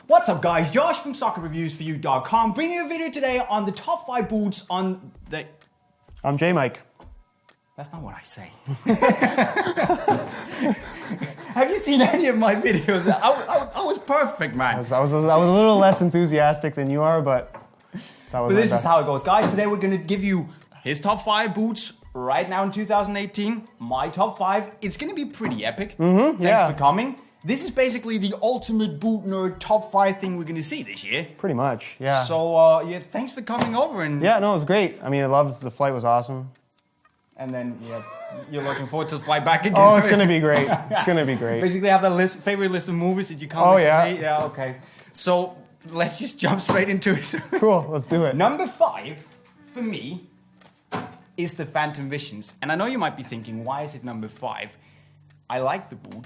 What's up guys, Josh from soccerreviewsforyou.com bringing you a video today on the top 5 boots on the... I'm JayMike. That's not what I say. Have you seen any of my videos? I was perfect, man. I was a little less enthusiastic than you are, but that was. But this is how it goes. Guys, today we're going to give you his top 5 boots right now in 2018. My top 5. It's going to be pretty epic. Thanks for coming. This is basically the ultimate boot nerd top 5 thing we're going to see this year. Pretty much, yeah. So, yeah, thanks for coming over. And yeah, no, it was great. I mean, the flight was awesome. And then, yeah, you're looking forward to the flight back again. Oh, it's going to be great. It's going to be great. Basically, I have that favorite list of movies that you can't wait to see. Yeah, okay. So, let's just jump straight into it. Cool, let's do it. Number 5, for me, is the Phantom Visions. And I know you might be thinking, why is it number 5? I like the boot.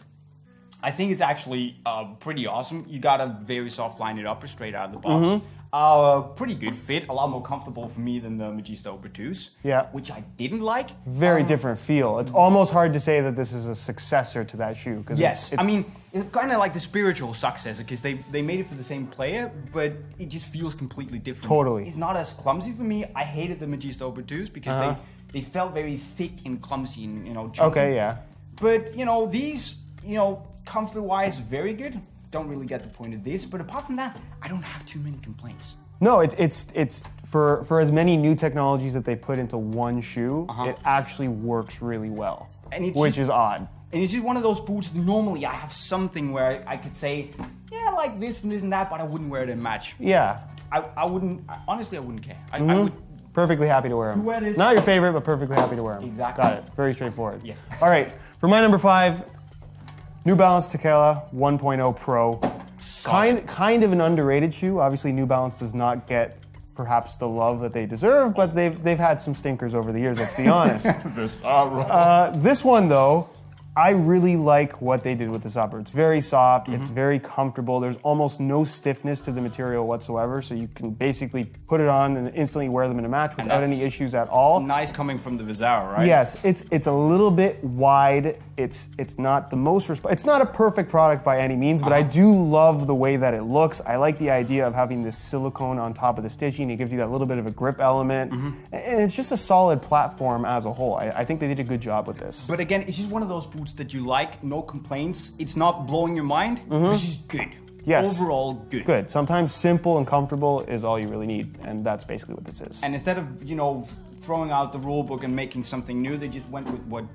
I think it's actually pretty awesome. You got a very soft line it upper straight out of the box. Pretty good fit, a lot more comfortable for me than the Magista Opera 2s. Yeah. Which I didn't like. Very different feel. It's almost hard to say that this is a successor to that shoe. Yes, I mean, it's kind of like the spiritual successor because they made it for the same player, but it just feels completely different. Totally. It's not as clumsy for me. I hated the Magista Opera 2s because they felt very thick and clumsy and, you know, chunky. Okay, yeah. But, you know, these, you know, comfort-wise, very good. Don't really get the point of this, but apart from that, I don't have too many complaints. No, it's for as many new technologies that they put into one shoe, it actually works really well, which is odd. And it's just one of those boots. Normally, I have something where I could say, yeah, like this and this and that, but I wouldn't wear it in match. Yeah, I wouldn't. Honestly, I wouldn't care. I would. Perfectly happy to wear them. You wear this? Not your favorite, but perfectly happy to wear them. Exactly. Got it. Very straightforward. Yeah. All right. For my number 5. New Balance Tekela 1.0 Pro. Kind of an underrated shoe. Obviously, New Balance does not get perhaps the love that they deserve, but they've had some stinkers over the years, let's be honest. This one, though, I really like what they did with this upper. It's very soft, it's very comfortable. There's almost no stiffness to the material whatsoever, so you can basically put it on and instantly wear them in a match without any issues at all. Nice coming from the Vizara, right? Yes, it's a little bit wide. It's not the most it's not a perfect product by any means, but I do love the way that it looks. I like the idea of having this silicone on top of the stitching. It gives you that little bit of a grip element, and it's just a solid platform as a whole. I think they did a good job with this. But again, it's just one of those boots that you like, no complaints. It's not blowing your mind. It's just good. Yes. Overall good. Good. Sometimes simple and comfortable is all you really need, and that's basically what this is. And instead of, you know, throwing out the rule book and making something new, they just went with what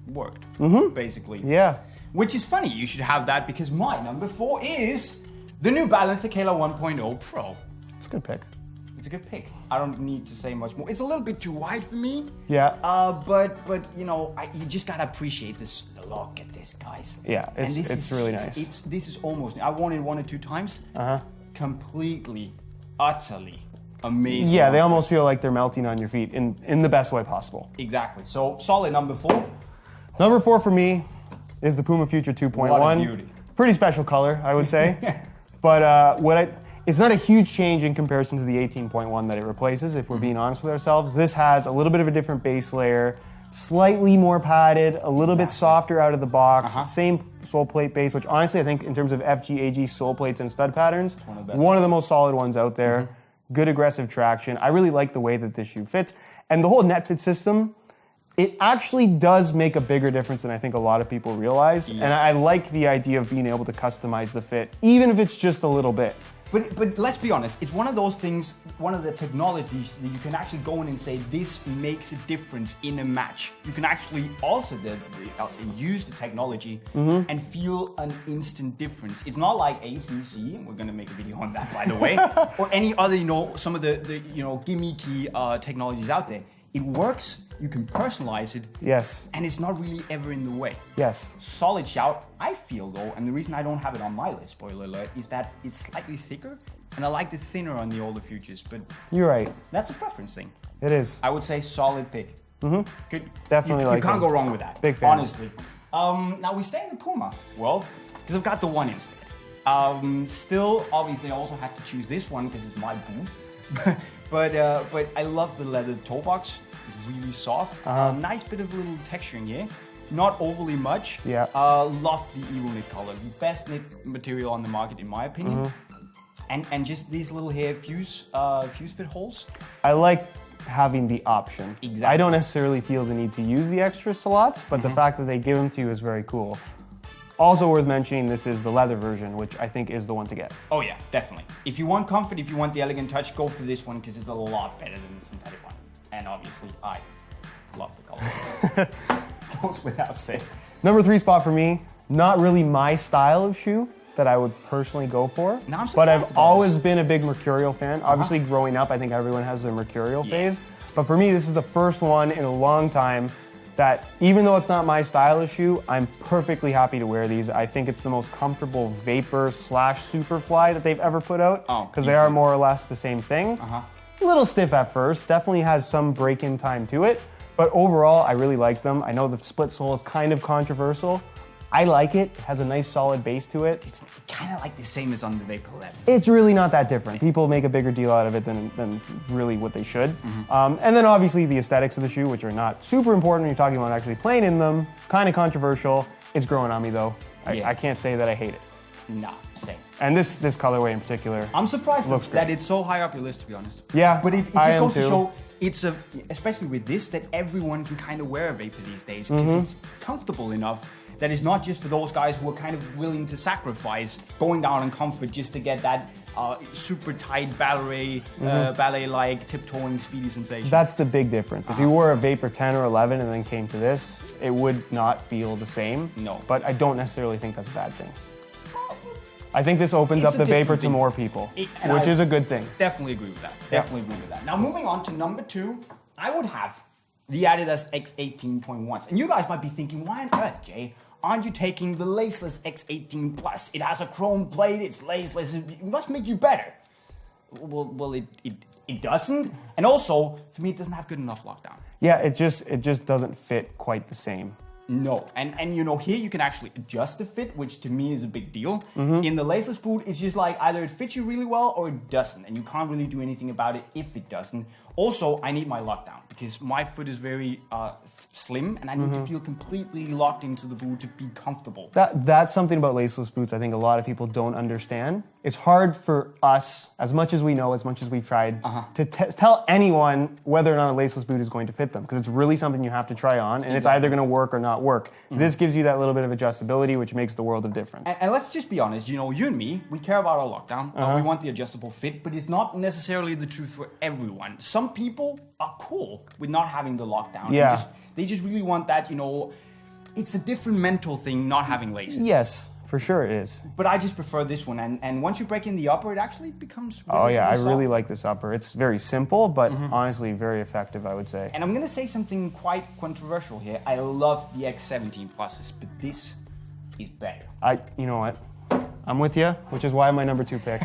worked, basically. Yeah. Which is funny, you should have that because my number 4 is the New Balance Aquila 1.0 Pro. It's a good pick. It's a good pick. I don't need to say much more. It's a little bit too wide for me. Yeah. But you know, you just gotta appreciate this. Look at this, guys. Yeah, it's really nice. This is almost. I worn it 1 or 2 times. Completely, utterly amazing. Yeah, they almost feel like they're melting on your feet in the best way possible. Exactly. So solid number 4. Number 4 for me is the Puma Future 2.1. What a beauty. Pretty special color, I would say. But it's not a huge change in comparison to the 18.1 that it replaces, if we're being honest with ourselves. This has a little bit of a different base layer, slightly more padded, a little bit softer out of the box, same sole plate base, which honestly I think in terms of FGAG sole plates and stud patterns, one of the most solid ones out there. Good aggressive traction. I really like the way that this shoe fits. And the whole net fit system, it actually does make a bigger difference than I think a lot of people realize. Yeah. And I like the idea of being able to customize the fit, even if it's just a little bit. But let's be honest, it's one of those things, one of the technologies that you can actually go in and say, this makes a difference in a match. You can actually alter use the technology and feel an instant difference. It's not like ACC, and we're gonna make a video on that by the way, or any other, you know, some of the you know, gimmicky technologies out there. It works, you can personalize it. Yes. And it's not really ever in the way. Yes. Solid shout. I feel though, and the reason I don't have it on my list, spoiler alert, is that it's slightly thicker, and I like the thinner on the older Futures, but... You're right. That's a preference thing. It is. I would say solid pick. Good. Definitely you can't go wrong with that. Big fan. Honestly. Now we stay in the Puma world, because I've got the one instead. Still, obviously, I also had to choose this one because it's my boot. But I love the leather toe box. It's really soft. Nice bit of little texturing here. Not overly much. Yeah. Love the Evo knit color. The best knit material on the market, in my opinion. And just these little here fuse fit holes. I like having the option. Exactly. I don't necessarily feel the need to use the extra slots, but the fact that they give them to you is very cool. Also worth mentioning, this is the leather version, which I think is the one to get. Oh yeah, definitely. If you want comfort, if you want the elegant touch, go for this one because it's a lot better than the synthetic one. And obviously, I love the color. Goes without saying. Number 3 spot for me, not really my style of shoe that I would personally go for, but I've always been a big Mercurial fan. Obviously, growing up, I think everyone has their Mercurial phase. But for me, this is the first one in a long time that even though it's not my style of shoe, I'm perfectly happy to wear these. I think it's the most comfortable Vapor / Superfly that they've ever put out, because they are more or less the same thing. A little stiff at first, definitely has some break-in time to it, but overall, I really like them. I know the split sole is kind of controversial. I like it, has a nice solid base to it. It's kind of like the same as on the Vapor 11. It's really not that different. People make a bigger deal out of it than really what they should. And then obviously the aesthetics of the shoe, which are not super important when you're talking about actually playing in them, kind of controversial. It's growing on me though. I can't say that I hate it. Nah, same. And this colorway in particular, I'm surprised looks that great. it's so high up your list, to be honest. Yeah, but it just goes to too. show it's especially with this, that everyone can kind of wear a Vapor these days because it's comfortable enough that it's not just for those guys who are kind of willing to sacrifice going down in comfort just to get that super tight ballet-like tiptoeing speedy sensation. That's the big difference. If you wore a Vapor 10 or 11 and then came to this, it would not feel the same. No. But I don't necessarily think that's a bad thing. I think this opens up the Vapor to more people, which is a good thing. Definitely agree with that. Definitely agree with that. Now moving on to number 2, I would have the Adidas X18.1s. And you guys might be thinking, why on earth, Jay, aren't you taking the laceless X18 Plus? It has a chrome plate, it's laceless, it must make you better. Well, it doesn't. And also, for me, it doesn't have good enough lockdown. Yeah, it just doesn't fit quite the same. No, and you know, here you can actually adjust the fit, which to me is a big deal. In the laceless boot, it's just like either it fits you really well or it doesn't, and you can't really do anything about it if it doesn't. Also, I need my lockdown because my foot is very slim, and I need to feel completely locked into the boot to be comfortable. That's something about laceless boots I think a lot of people don't understand. It's hard for us, as much as we know, as much as we've tried, to tell anyone whether or not a laceless boot is going to fit them, because it's really something you have to try on, and it's either going to work or not work. This gives you that little bit of adjustability, which makes the world of difference. And let's just be honest, you know, you and me, we care about our lockdown, we want the adjustable fit, but it's not necessarily the truth for everyone. Some people are cool with not having the lockdown. Yeah. They just really want that, you know, it's a different mental thing not having laces. Yes, for sure it is. But I just prefer this one, and once you break in the upper, it actually becomes really Oh yeah, I soft. really like this upper. It's very simple, but honestly very effective, I would say. And I'm gonna say something quite controversial here. I love the X17 Pluses, but this is better. You know what? I'm with you, which is why my number 2 pick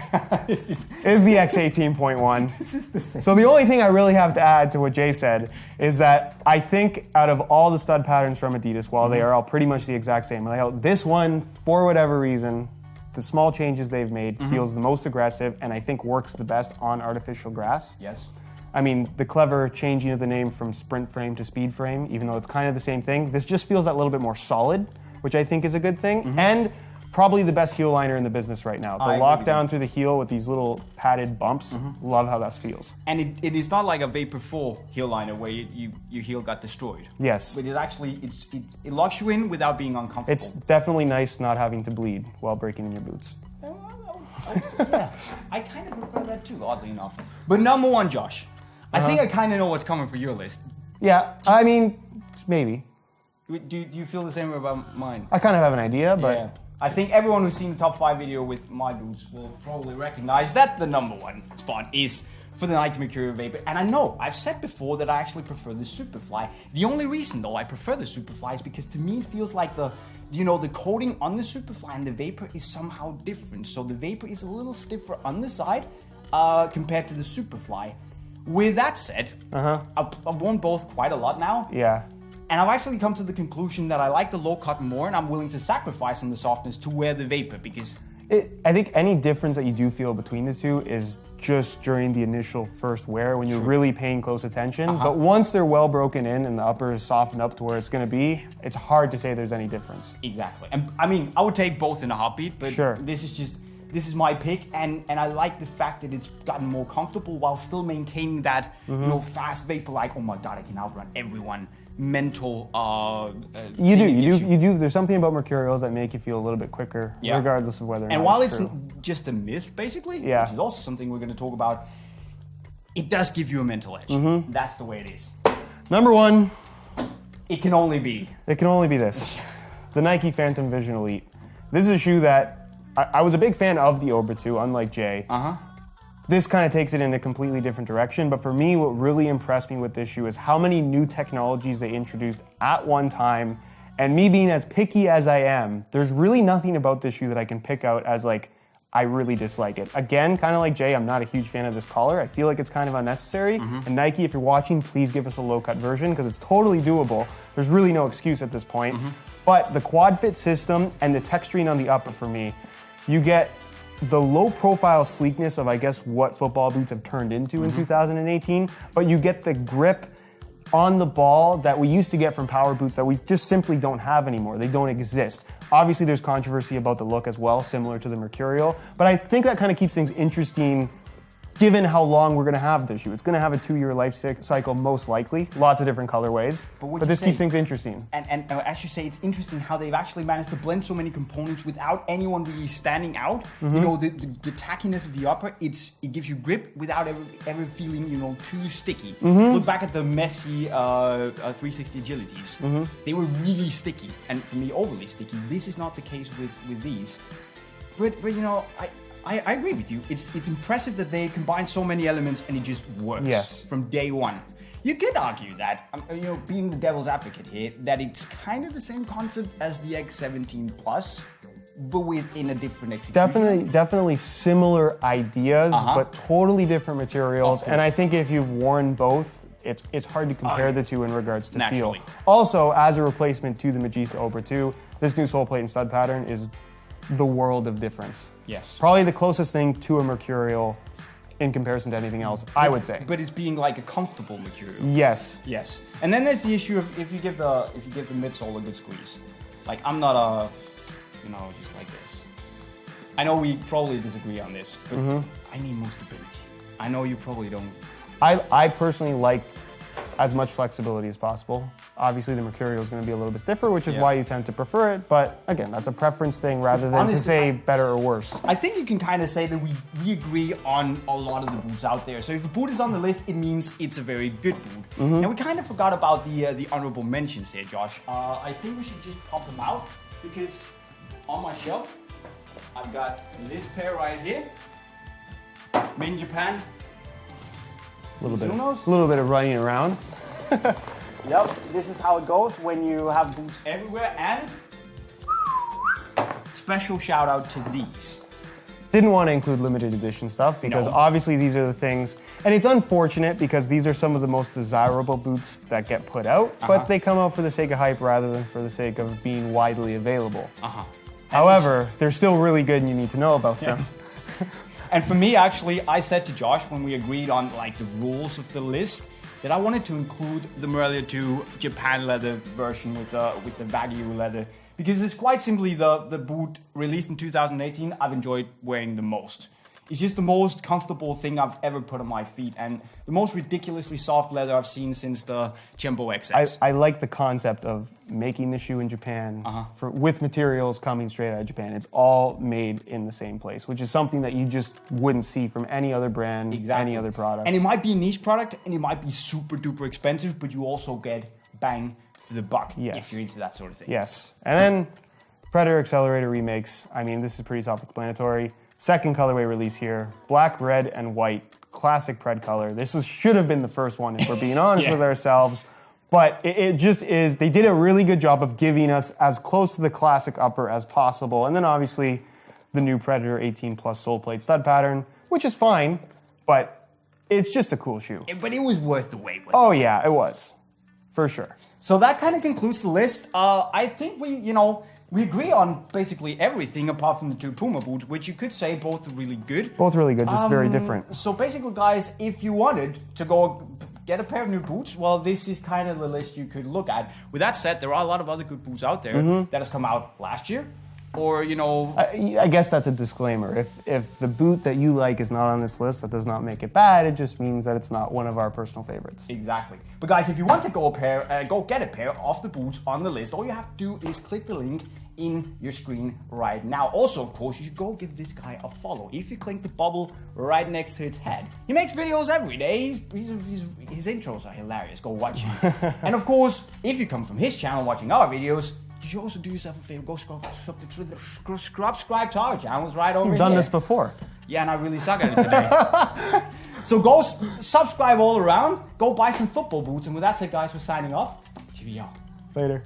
This is the X18.1. is the same. So the only thing I really have to add to what Jay said is that I think out of all the stud patterns from Adidas, while they are all pretty much the exact same, like this one, for whatever reason, the small changes they've made feels the most aggressive and I think works the best on artificial grass. Yes. I mean, the clever changing of the name from sprint frame to speed frame, even though it's kind of the same thing, this just feels that little bit more solid, which I think is a good thing. And probably the best heel liner in the business right now. The lockdown through the heel with these little padded bumps, love how that feels. And it is not like a Vapor 4 heel liner where your heel got destroyed. Yes. But it actually, it locks you in without being uncomfortable. It's definitely nice not having to bleed while breaking in your boots. Yeah, I kind of prefer that too, oddly enough. But number 1, Josh, I think I kind of know what's coming for your list. Yeah, I mean, maybe. Do you feel the same way about mine? I kind of have an idea, but... Yeah. I think everyone who's seen the top 5 video with my boots will probably recognize that the number 1 spot is for the Nike Mercurial Vapor. And I know, I've said before that I actually prefer the Superfly. The only reason though I prefer the Superfly is because to me it feels like the coating on the Superfly and the Vapor is somehow different. So the Vapor is a little stiffer on the side compared to the Superfly. With that said, I've worn both quite a lot now. Yeah. And I've actually come to the conclusion that I like the low cut more and I'm willing to sacrifice on the softness to wear the Vapor because... I think any difference that you do feel between the two is just during the initial first wear when you're really paying close attention. But once they're well broken in and the upper is softened up to where it's going to be, it's hard to say there's any difference. Exactly. And I mean, I would take both in a heartbeat, but Sure. this is just... this is my pick, and I like the fact that it's gotten more comfortable while still maintaining that fast vapor, like, oh my god, I can outrun everyone. Mental. You do. There's something about Mercurials that make you feel a little bit quicker, regardless of whether or not. And while it's it's true. just a myth, basically, which is also something we're going to talk about, it does give you a mental edge. That's the way it is. Number one. It can only be. It can only be this. The Nike Phantom Vision Elite. This is a shoe that I was a big fan of the Obra 2, unlike Jay. This kind of takes it in a completely different direction, but for me, what really impressed me with this shoe is how many new technologies they introduced at one time. And me being as picky as I am, there's really nothing about this shoe that I can pick out as like, I really dislike it. Again, kind of like Jay, I'm not a huge fan of this collar. I feel like it's kind of unnecessary. And Nike, if you're watching, please give us a low-cut version because it's totally doable. There's really no excuse at this point. But the quad fit system and the texturing on the upper for me, you get the low-profile sleekness of, I guess, what football boots have turned into in 2018, but you get the grip on the ball that we used to get from power boots that we just simply don't have anymore. They don't exist. Obviously, there's controversy about the look as well, similar to the Mercurial, but I think that kind of keeps things interesting given how long we're going to have this shoe. It's going to have a 2-year life cycle, most likely. Lots of different colorways, but this keeps things interesting. And as you say, it's interesting how they've actually managed to blend so many components without anyone really standing out. You know, the tackiness of the upper, it gives you grip without ever feeling, too sticky. Look back at the messy 360 agilities. They were really sticky, and for me, overly sticky. This is not the case with these. But I agree with you. It's impressive that they combine so many elements and it just works from day one. You could argue that, being the devil's advocate here, that it's kind of the same concept as the X17 Plus, but within a different execution. Definitely similar ideas, but totally different materials. And I think if you've worn both, it's hard to compare the two in regards to feel. Also, as a replacement to the Magista Obra 2, this new sole plate and stud pattern is the world of difference. Yes. Probably the closest thing to a Mercurial in comparison to anything else, I would say. But it's being like a comfortable Mercurial. Yes. Yes. And then there's the issue of if you give the midsole a good squeeze. Like, I'm not just like this. I know we probably disagree on this, but I need more stability. I know you probably don't. I personally like as much flexibility as possible. Obviously, the Mercurial is going to be a little bit stiffer, which is why you tend to prefer it. But again, that's a preference thing rather than to say better or worse. I think you can kind of say that we agree on a lot of the boots out there. So if a boot is on the list, it means it's a very good boot. And we kind of forgot about the honorable mentions here, Josh. I think we should just pop them out because on my shelf, I've got this pair right here, made in Japan. A little bit of running around. Yep, this is how it goes when you have boots everywhere. And special shout out to these. Didn't want to include limited edition stuff because obviously these are the things, and it's unfortunate because these are some of the most desirable boots that get put out, but they come out for the sake of hype rather than for the sake of being widely available. However, they're still really good and you need to know about them. And for me, actually, I said to Josh when we agreed on like the rules of the list that I wanted to include the Morelia 2 Japan leather version with the Wagyu leather because it's quite simply the boot released in 2018 I've enjoyed wearing the most. It's just the most comfortable thing I've ever put on my feet and the most ridiculously soft leather I've seen since the Chembo XX. I like the concept of making the shoe in Japan with materials coming straight out of Japan. It's all made in the same place, which is something that you just wouldn't see from any other brand, any other product. And it might be a niche product and it might be super duper expensive, but you also get bang for the buck if you're into that sort of thing. Yes. And then Predator Accelerator remakes. I mean, this is pretty self-explanatory. Second colorway release here, black, red, and white, classic Pred color. This should have been the first one if we're being honest with ourselves, but it just is, they did a really good job of giving us as close to the classic upper as possible. And then obviously the new Predator 18 Plus sole plate stud pattern, which is fine, but it's just a cool shoe. But it was worth the wait. Oh yeah, it was, for sure. So that kind of concludes the list. I think we agree on basically everything apart from the two Puma boots, which you could say both are really good. Both really good, just very different. So basically, guys, if you wanted to go get a pair of new boots, well, this is kind of the list you could look at. With that said, there are a lot of other good boots out there that has come out last year, Or, you know... I guess that's a disclaimer. If the boot that you like is not on this list, that does not make it bad. It just means that it's not one of our personal favorites. Exactly. But guys, if you want to go get a pair of the boots on the list, all you have to do is click the link in your screen right now. Also, of course, you should go give this guy a follow. If you click the bubble right next to its head. He makes videos every day. His intros are hilarious. Go watch him. And of course, if you come from his channel watching our videos, you should also do yourself a favor. Go subscribe to our channels right over here. You've done this before. Yeah, and I really suck at it today. So go subscribe all around. Go buy some football boots. And with that said, guys, we're signing off. Cheerio. Later.